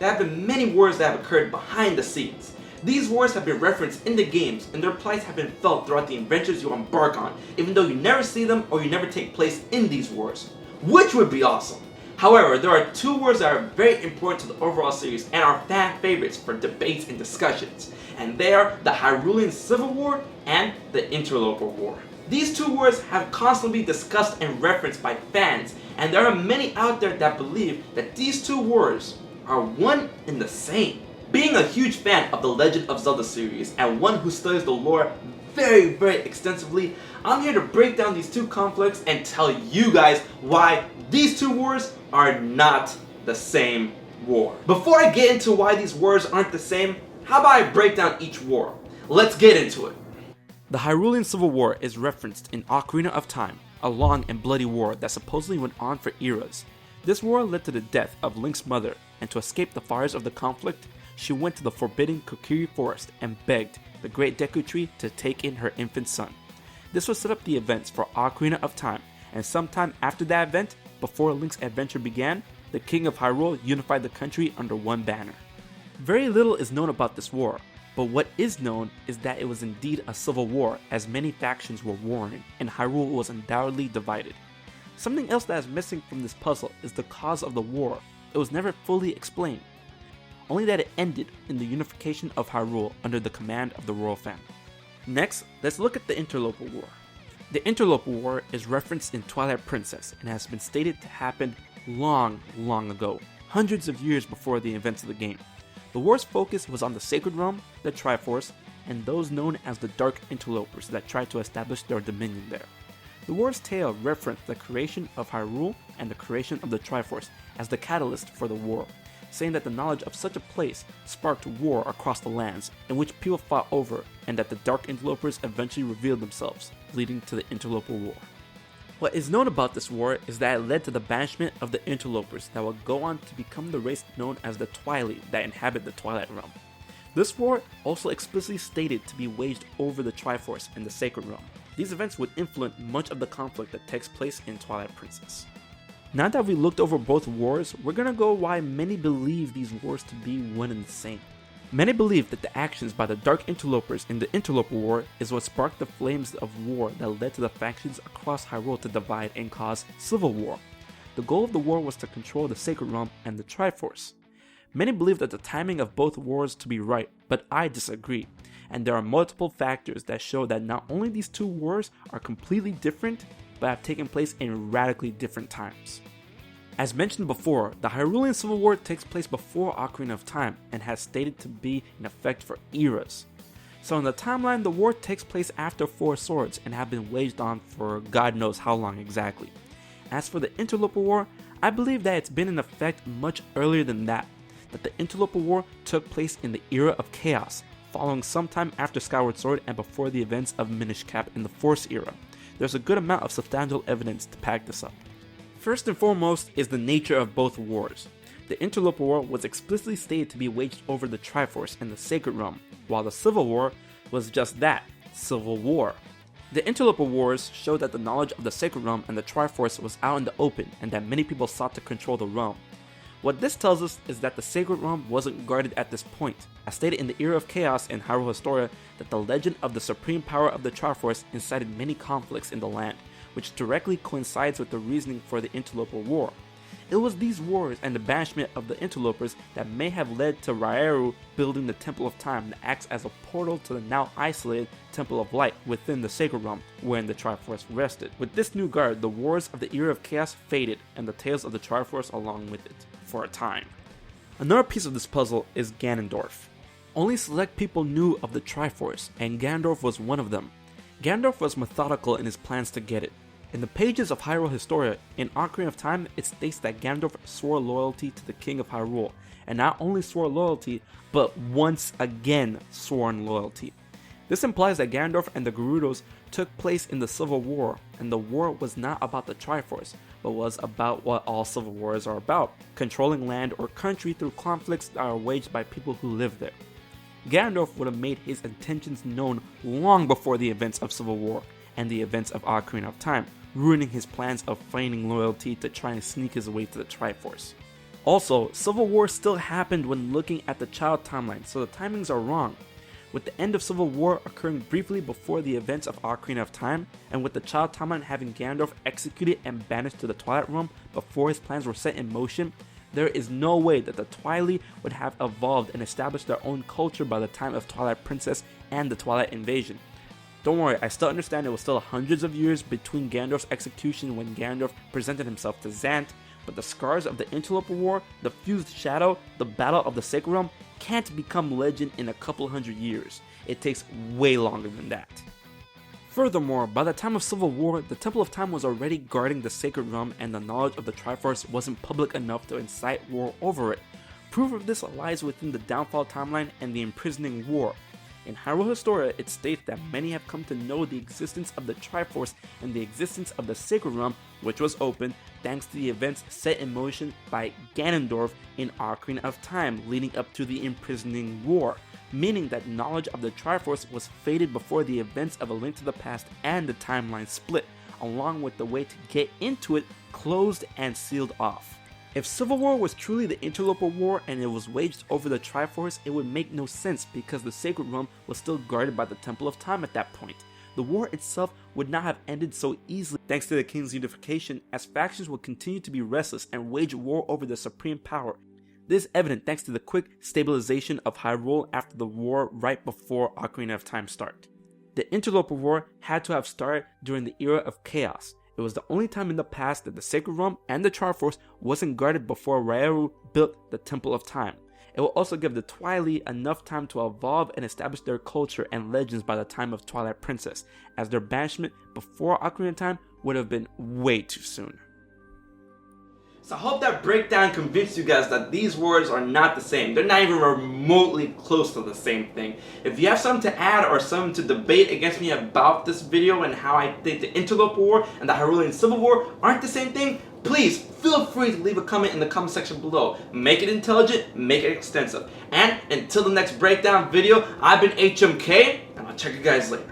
there have been many wars that have occurred behind the scenes. These wars have been referenced in the games, and their plights have been felt throughout the adventures you embark on, even though you never see them or you never take place in these wars, which would be awesome. However, there are two wars that are very important to the overall series and are fan favorites for debates and discussions, and they are the Hyrulean Civil War and the Interloper War. These two wars have constantly been discussed and referenced by fans, and there are many out there that believe that these two wars are one and the same. Being a huge fan of the Legend of Zelda series and one who studies the lore very extensively, I'm here to break down these two conflicts and tell you guys why these two wars are not the same war. Before I get into why these wars aren't the same, how about I break down each war? Let's get into it. The Hyrulean Civil War is referenced in Ocarina of Time, a long and bloody war that supposedly went on for eras. This war led to the death of Link's mother, and to escape the fires of the conflict, she went to the forbidden Kokiri forest and begged the great Deku Tree to take in her infant son. This would set up the events for Ocarina of Time, and sometime after that event, before Link's adventure began, the King of Hyrule unified the country under one banner. Very little is known about this war, but what is known is that it was indeed a civil war, as many factions were warring, and Hyrule was undoubtedly divided. Something else that is missing from this puzzle is the cause of the war. It was never fully explained, only that it ended in the unification of Hyrule under the command of the royal family. Next, let's look at the Interloper War. The Interloper War is referenced in Twilight Princess and has been stated to happen long ago, hundreds of years before the events of the game. The war's focus was on the Sacred Realm, the Triforce, and those known as the Dark Interlopers that tried to establish their dominion there. The war's tale referenced the creation of Hyrule and the creation of the Triforce as the catalyst for the war, saying that the knowledge of such a place sparked war across the lands in which people fought over, and that the Dark Interlopers eventually revealed themselves, leading to the Interloper War. What is known about this war is that it led to the banishment of the Interlopers that would go on to become the race known as the Twilight that inhabit the Twilight Realm. This war also explicitly stated to be waged over the Triforce and the Sacred Realm. These events would influence much of the conflict that takes place in Twilight Princess. Now that we looked over both wars, we're gonna go why many believe these wars to be one and the same. Many believe that the actions by the Dark Interlopers in the Interloper War is what sparked the flames of war that led to the factions across Hyrule to divide and cause civil war. The goal of the war was to control the Sacred Realm and the Triforce. Many believe that the timing of both wars to be right, but I disagree, and there are multiple factors that show that not only these two wars are completely different, but have taken place in radically different times. As mentioned before, the Hyrulean Civil War takes place before Ocarina of Time and has stated to be in effect for eras. So in the timeline, the war takes place after Four Swords and have been waged on for God knows how long exactly. As for the Interloper War, I believe that it's been in effect much earlier than that the Interloper War took place in the era of Chaos, following sometime after Skyward Sword and before the events of Minish Cap in the Force era. There's a good amount of substantial evidence to back this up. First and foremost is the nature of both wars. The Interloper War was explicitly stated to be waged over the Triforce and the Sacred Realm, while the Civil War was just that, civil war. The Interloper Wars showed that the knowledge of the Sacred Realm and the Triforce was out in the open and that many people sought to control the realm. What this tells us is that the Sacred Realm wasn't guarded at this point, as stated in the Era of Chaos in Hyrule Historia that the legend of the supreme power of the Triforce incited many conflicts in the land, which directly coincides with the reasoning for the Interloper War. It was these wars and the banishment of the interlopers that may have led to Rairu building the Temple of Time that acts as a portal to the now isolated Temple of Light within the Sacred Realm, wherein the Triforce rested. With this new guard, the wars of the Era of Chaos faded, and the tales of the Triforce along with it, for a time. Another piece of this puzzle is Ganondorf. Only select people knew of the Triforce, and Ganondorf was one of them. Ganondorf was methodical in his plans to get it. In the pages of Hyrule Historia, in Ocarina of Time, it states that Ganondorf swore loyalty to the King of Hyrule, and not only swore loyalty, but once again sworn loyalty. This implies that Ganondorf and the Gerudos took place in the Civil War, and the war was not about the Triforce, but was about what all civil wars are about, controlling land or country through conflicts that are waged by people who live there. Ganondorf would have made his intentions known long before the events of Civil War and the events of Ocarina of Time, ruining his plans of feigning loyalty to try and sneak his way to the Triforce. Also, Civil War still happened when looking at the child timeline, so the timings are wrong. With the end of Civil War occurring briefly before the events of Ocarina of Time, and with the child timeline having Ganondorf executed and banished to the Twilight Realm before his plans were set in motion, there is no way that the Twilight would have evolved and established their own culture by the time of Twilight Princess and the Twilight Invasion. Don't worry, I still understand it was still hundreds of years between Ganondorf's execution when Ganondorf presented himself to Zant, but the scars of the Interloper War, the fused shadow, the Battle of the Sacred Realm can't become legend in a couple hundred years. It takes way longer than that. Furthermore, by the time of Civil War, the Temple of Time was already guarding the Sacred Realm and the knowledge of the Triforce wasn't public enough to incite war over it. Proof of this lies within the Downfall timeline and the Imprisoning War. In Hyrule Historia, it states that many have come to know the existence of the Triforce and the existence of the Sacred Realm, which was opened thanks to the events set in motion by Ganondorf in Ocarina of Time leading up to the Imprisoning War, meaning that knowledge of the Triforce was faded before the events of A Link to the Past and the timeline split, along with the way to get into it closed and sealed off. If Civil War was truly the Interloper War and it was waged over the Triforce, it would make no sense because the Sacred Realm was still guarded by the Temple of Time at that point. The war itself would not have ended so easily thanks to the King's unification, as factions would continue to be restless and wage war over the supreme power. This is evident thanks to the quick stabilization of Hyrule after the war right before Ocarina of Time start. The Interloper War had to have started during the era of Chaos. It was the only time in the past that the Sacred Realm and the Triforce wasn't guarded before Hyrule built the Temple of Time. It will also give the Twilight enough time to evolve and establish their culture and legends by the time of Twilight Princess, as their banishment before Ocarina of Time would have been way too soon. So I hope that breakdown convinced you guys that these wars are not the same. They're not even remotely close to the same thing. If you have something to add or something to debate against me about this video and how I think the Interloper War and the Hyrulean Civil War aren't the same thing, please feel free to leave a comment in the comment section below. Make it intelligent, make it extensive. And until the next breakdown video, I've been HMK, and I'll check you guys later.